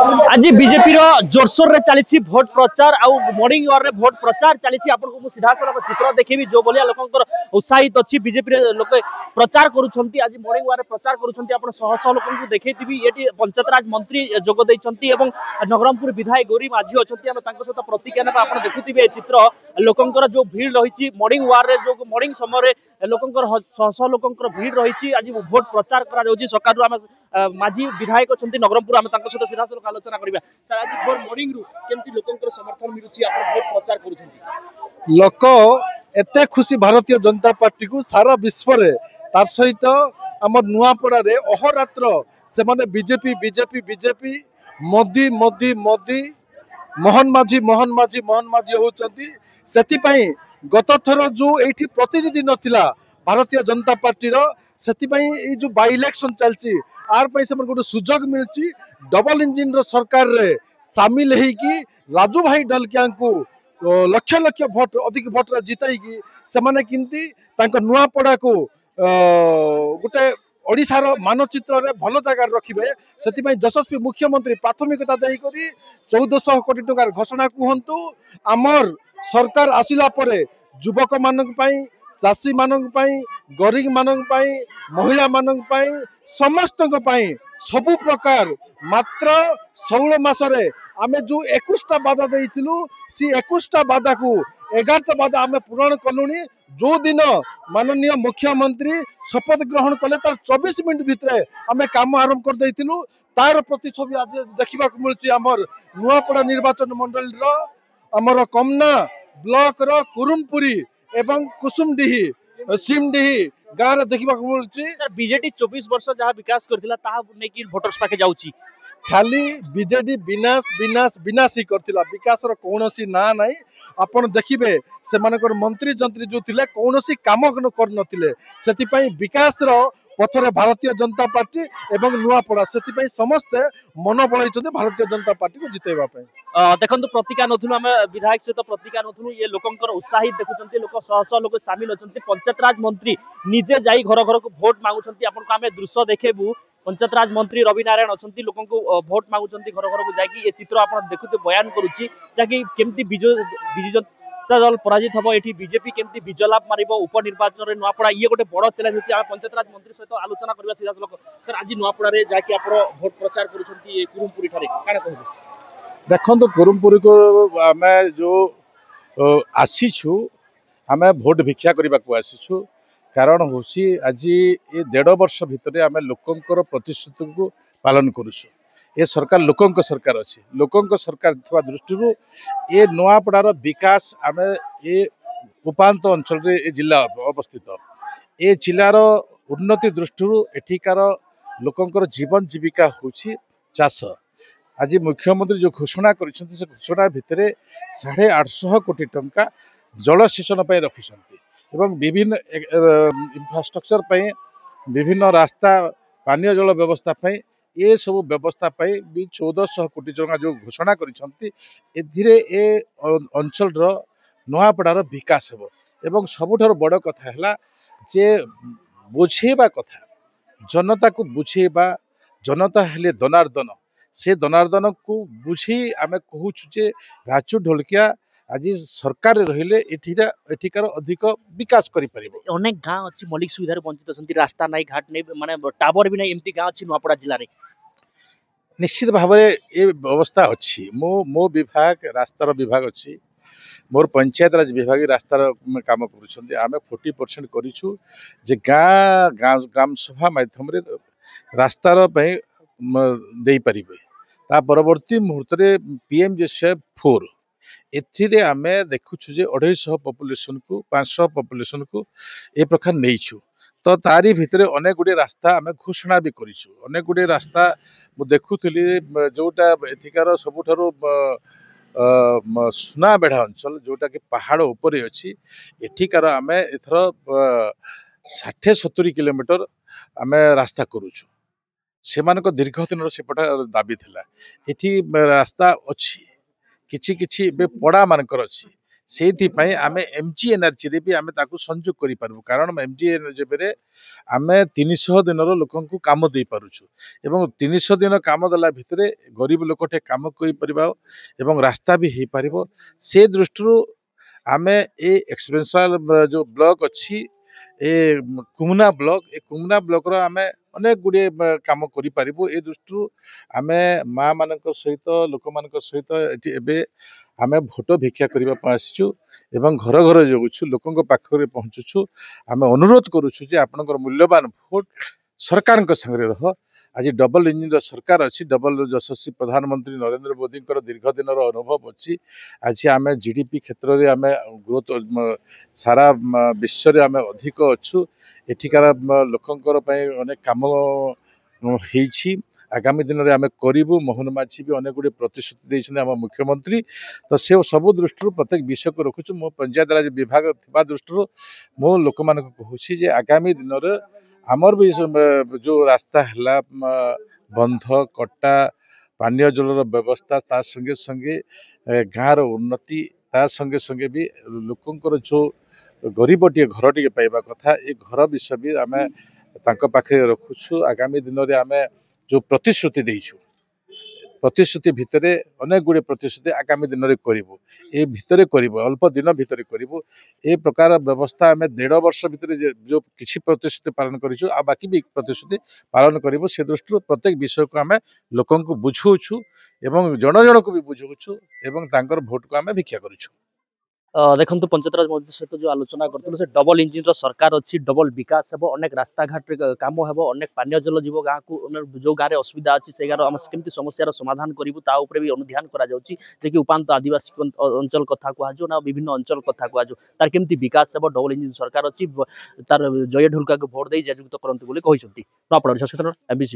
आज बीजेपी जोरसोर चली भोट प्रचार आउ मॉर्निंग आवर रे भोट प्रचार चली आपको सीधा सड़क चित्र देखी जो भाया लोक उत्साहित अच्छी बीजेपी लोक प्रचार करुँच आज मॉर्निंग आवर प्रचार करुँच शह शह लोक देखी ये पंचायतराज मंत्री जोगदे नवरंगपुर विधायक गौरी माझी अच्छा सहित प्रतिक्रिया ना आप देखुए चित्र लोकंर जो भीड़ रही मॉर्निंग आवर जो मॉर्निंग समय लोकंर शह शह लोकंर भीड़ रही आज भोट प्रचार करा सकाळु आम माझी विधायक अच्छा नवरंगपुर आम सहित सीधा सड़क आलोचना करवा सर आज भोर मॉर्निंग रु केमती लोकंर समर्थन मिलुची आप भोट प्रचार करुछंती लोक एते खुशी भारतीय जनता पार्टी को सारा विश्व रे तार सहित आम नुआपड़ा रे अहोरात्र से माने BJP BJP BJP Modi Modi Modi Mohan माझी मोहन माझी मोहन माझी होउचंती सेति गत थर जो एठी प्रतिनिधि नथिला भारतीय जनता पार्टी रो सेति जो बाई इलेक्शन चलची आर पई से गोटे सुजोग मिलची डबल इंजिन रो सरकार रे शामिल हेकी राजू भाई डलकिया को लक्ष लक्ष भोट अधिक भोट जिताई से माने किंती तांको नुआपड़ा को गोटे ओडिशार मानचित्र रे भल जगह रखिबे सेति यशस्वी मुख्यमंत्री प्राथमिकता देई करी 1400 कोटी टंकार घोषणा कहंतु आमर सरकार आसिला परे युवक मानक पई चाषी मानक पई गरीब मानक पई महिला मानक पई समस्त पई सबु प्रकार मात्र 16 मासरे आमे जो 21टा बाधा देइथिलु सी 21टा बाधा को 11टा बाधा आमे पूरण कलुनी जो दिन माननीय मुख्यमंत्री शपथ ग्रहण कले तार 24 मिनट भितरे आमे काम आरंभ कर देइथिलु तार प्रतिछवि आज देखिबा को मिलची हमर नुआपड़ा निर्वाचन मंडल रो हमर कमना ब्लॉक रो कुरुमपुरी एवं कुसुमडीही सिमडीही गाँव रे देखिबा को मिलची सर बीजेडी 24 वर्ष जहाँ विकास करथिला ताहा नेकी वोटर्स पाके जाउची खाली बीजेडी विनाश विनाश विनाश ही करथिला विकास रो कोनोसी ना नाही आपण देखिबे से मानकर मंत्री जंत्री जो थिले कोनोसी काम कर नथिले सेति पई विकास रो पथरे भारतीय जनता पार्टी एवं नुआपड़ा सेति समस्त मन बळाइछते भारतीय जनता पार्टी को जितेबा पई देखो प्रतिक्रिया नथुनु आम विधायक सहित प्रतिक्रिया नथुनु ये लोकंकर उत्साहित देखुचंती लोक शह शह लोक शामिल होचंती पंचायतराज मंत्री निजे जाई घर घर को भोट मांगुचंती आपन आमे दृश्य देखेबु पंचायतराज मंत्री रवि नारायण अच्छा लोक भोट मांगुचंती घर घर को जाकी ये चित्र आप देखुते बयान करुच्ची जाकि केमती विजु जनता दल पराजित हम ये बीजेपी केमती विजय लाभ मार उपनिर्वाचन में नुआपड़ा ये गोटे बड़ चैलेंज होची आ पंचायतराज मंत्री सहित आलोचना करबा सीधा लोक सर आज नुआपड़ा रे जाकी आप भोट प्रचार करुछंती कुरुमपुरी ठारे काना कहबो देखो कुरुमपुरी को आम जो आसीछु आम भोट भिक्षा करने को आसीछु कारण हूँ आज ये 1.5 वर्ष भितर आम लोकंर प्रतिश्रुति को पालन करुछु ये सरकार लोकंक सरकार अच्छी लोकंक सरकार थवा दृष्टि ये नुआपड़ार विकास आम ये उपात अंचल ये जिला अवस्थित ये जिलार उन्नति दृष्टि एठिकार लोकंर जीवन जीविका हूँ चाष आज मुख्यमंत्री जो घोषणा कर घोषणा भितर 850 कोटी टंका जलसेचन रखुंट एवं विभिन्न इंफ्रास्ट्रक्चर विभिन्न रास्ता पानीय जल व्यवस्था ये सब व्यवस्था भी 1400 कोटी टंका जो घोषणा कर अंचल नुआपड़ार विकास हो एवं सबुठार बड़ कथा है जे बुझेबा कथा जनता को बुझेबा जनता हेले दनार्दन से दनार्दन को बुझी आम कहूँ राजू ढोलकिया आज सरकार रहिले एठिकार अधिक विकास करि परिबो अनेक गाँव अच्छी मौलिक सुविधार वंचित अच्छा रास्ता नहीं घाट नहीं माने टावर भी नहीं एमती गाँव अच्छी नुआपड़ा जिले में निश्चित भाव ये व्यवस्था अच्छी मो विभाग रास्तार विभाग अच्छी मोर पंचायत राज विभाग रास्तार काम करें 40% करूँ जे गाँ ग्राम सभा माध्यम रास्तार दे पारे ता परवर्ती मुहूर्त PM-JCY-4 एथिरे आमे देखुछु जे 250 पॉपुलेशन को 500 पॉपुलेशन को ए प्रकार नहींछु तो तारी भितरे अनेक गुडी रास्ता आमे घोषणा भी करिछु अनेक गुडी रास्ता मु देखुथली जोटा एथिकार सबुठारो सुना बेढ़ा अंचल जोटा कि पहाड़ ऊपर अच्छी एठिकार आमे एथर 60-70 किलोमीटर आमे रास्ता करूछु सेमानक दीर्घ दिन सेपट दाबी थिला एठी रास्ता अच्छी किछि किछि बे पड़ा मानकर अच्छी ସେଇଥିପାଇଁ ଆମେ MG ଏନର୍ଜିରେ ବି ଆମେ ତାକୁ ସଂଯୋଗ କରିପାରିବୁ କାରଣ MG ଏନର୍ଜିରେ ଆମେ 300 ଦିନର ଲୋକଙ୍କୁ କାମ ଦେଇପାରୁଛୁ ଏବଂ 300 ଦିନ କାମ ଦେଲା ଭିତରେ ଗରିବ ଲୋକଟେ କାମ କରିପାରିବ ଏବଂ ରାସ୍ତା ବି ହେଇପାରିବ ସେ ଦୃଷ୍ଟିରୁ ଆମେ ଏ ଏକ୍ସପେନ୍ସିଆଲ ଯୋଉ ବ୍ଲକ ଅଛି ଏ କୁମନା ବ୍ଲକର ଆମେ ଅନେକ ଗୁଡ଼ିଏ କାମ କରିପାରିବୁ ଏ ଦୃଷ୍ଟିରୁ ଆମେ ମା ମାନଙ୍କ ସହିତ ଲୋକମାନଙ୍କ ସହିତ ଏଠି ଏବେ ଆମେ ଭୋଟ ଭିକ୍ଷା କରିବା ପାଇଁ ଆସିଛୁ ଏବଂ ଘର ଘର ଯାଉଛୁ ଲୋକଙ୍କ ପାଖରେ ପହଞ୍ଚୁଛୁ ଆମେ ଅନୁରୋଧ କରୁଛୁ ଯେ ଆପଣଙ୍କର ମୂଲ୍ୟବାନ ଭୋଟ ସରକାରଙ୍କ ସାଙ୍ଗରେ ରହ ଆଜି ଡବଲ ଇଞ୍ଜିନର ସରକାର ଅଛି ଡବଲ ଯଶସ୍ୱୀ ପ୍ରଧାନମନ୍ତ୍ରୀ ନରେନ୍ଦ୍ର ମୋଦିଙ୍କର ଦୀର୍ଘ ଦିନର ଅନୁଭବ ଅଛି ଆଜି ଆମେ GDP କ୍ଷେତ୍ରରେ ଆମେ ଗ୍ରୋଥ ସାରା ବିଶ୍ୱରେ ଆମେ ଅଧିକ ଅଛୁ ଏଠିକାର ଲୋକଙ୍କର ପାଇଁ ଅନେକ କାମ ହେଇଛି ଆଗାମୀ ଦିନରେ ଆମେ କରିବୁ ମୋହନ ମାଝୀ ବି ଅନେକ ଗୁଡ଼ିଏ ପ୍ରତିଶ୍ରୁତି ଦେଇଛନ୍ତି ଆମ ମୁଖ୍ୟମନ୍ତ୍ରୀ ତ ସେ ସବୁ ଦୃଷ୍ଟିରୁ ପ୍ରତ୍ୟେକ ବିଷୟକୁ ରଖୁଛୁ ମୁଁ ପଞ୍ଚାୟତ ରାଜ ବିଭାଗ ଥିବା ଦୃଷ୍ଟିରୁ ମୁଁ ଲୋକମାନଙ୍କୁ କହୁଛି ଯେ ଆଗାମୀ ଦିନରେ ଆମର ବି ଯୋଉ ରାସ୍ତା ହେଲା ବନ୍ଧ କଟା ପାନୀୟ ଜଳର ବ୍ୟବସ୍ଥା ତା ସଙ୍ଗେ ସଙ୍ଗେ ଗାଁର ଉନ୍ନତି ତା ସଙ୍ଗେ ସଙ୍ଗେ ବି ଲୋକଙ୍କର ଯୋଉ ଗରିବଟିଏ ଘରଟିଏ ପାଇବା କଥା ଏ ଘର ବିଷୟ ବି ଆମେ ତାଙ୍କ ପାଖରେ ରଖୁଛୁ ଆଗାମୀ ଦିନରେ ଆମେ ଯୋଉ ପ୍ରତିଶ୍ରୁତି ଦେଇଛୁ ପ୍ରତିଶ୍ରୁତି ଭିତରେ ଅନେକ ଗୁଡ଼ିଏ ପ୍ରତିଶ୍ରୁତି ଆଗାମୀ ଦିନରେ କରିବୁ ଏ ଭିତରେ କରିବୁ ଅଳ୍ପ ଦିନ ଭିତରେ କରିବୁ ଏ ପ୍ରକାର ବ୍ୟବସ୍ଥା ଆମେ 1.5 ବର୍ଷ ଭିତରେ ଯୋଉ କିଛି ପ୍ରତିଶ୍ରୁତି ପାଳନ କରିଛୁ ଆଉ ବାକି ବି ପ୍ରତିଶ୍ରୁତି ପାଳନ କରିବୁ ସେ ଦୃଷ୍ଟିରୁ ପ୍ରତ୍ୟେକ ବିଷୟକୁ ଆମେ ଲୋକଙ୍କୁ ବୁଝାଉଛୁ ଏବଂ ଜଣ ଜଣକୁ ବି ବୁଝାଉଛୁ ଏବଂ ତାଙ୍କର ଭୋଟକୁ ଆମେ ଭିକ୍ଷା କରୁଛୁ ଦେଖନ୍ତୁ ପଞ୍ଚାୟତରାଜ ମନ୍ତ୍ରୀ ସହିତ ଯୋଉ ଆଲୋଚନା କରିଥିଲୁ ସେ ଡବଲ ଇଞ୍ଜିନର ସରକାର ଅଛି ଡବଲ ବିକାଶ ହେବ ଅନେକ ରାସ୍ତାଘାଟରେ କାମ ହେବ ଅନେକ ପାନୀୟ ଜଳ ଯିବ ଗାଁକୁ ଯୋଉ ଗାଁରେ ଅସୁବିଧା ଅଛି ସେ ଗାଁର ଆମେ କେମିତି ସମସ୍ୟାର ସମାଧାନ କରିବୁ ତା ଉପରେ ବି ଅନୁଧ୍ୟାନ କରାଯାଉଛି ଯେ କି ଉପାନ୍ତ ଆଦିବାସୀ ଅଞ୍ଚଳ କଥା କୁହାଯିବ ନା ବିଭିନ୍ନ ଅଞ୍ଚଳ କଥା କୁହାଯିବ ତାର କେମିତି ବିକାଶ ହେବ ଡବଲ ଇଞ୍ଜିନ ସରକାର ଅଛି ତାର ଜୟ ଢୁଲକାକୁ ଭୋଟ ଦେଇ ଜୟଯୁକ୍ତ କରନ୍ତୁ ବୋଲି କହିଛନ୍ତି MBC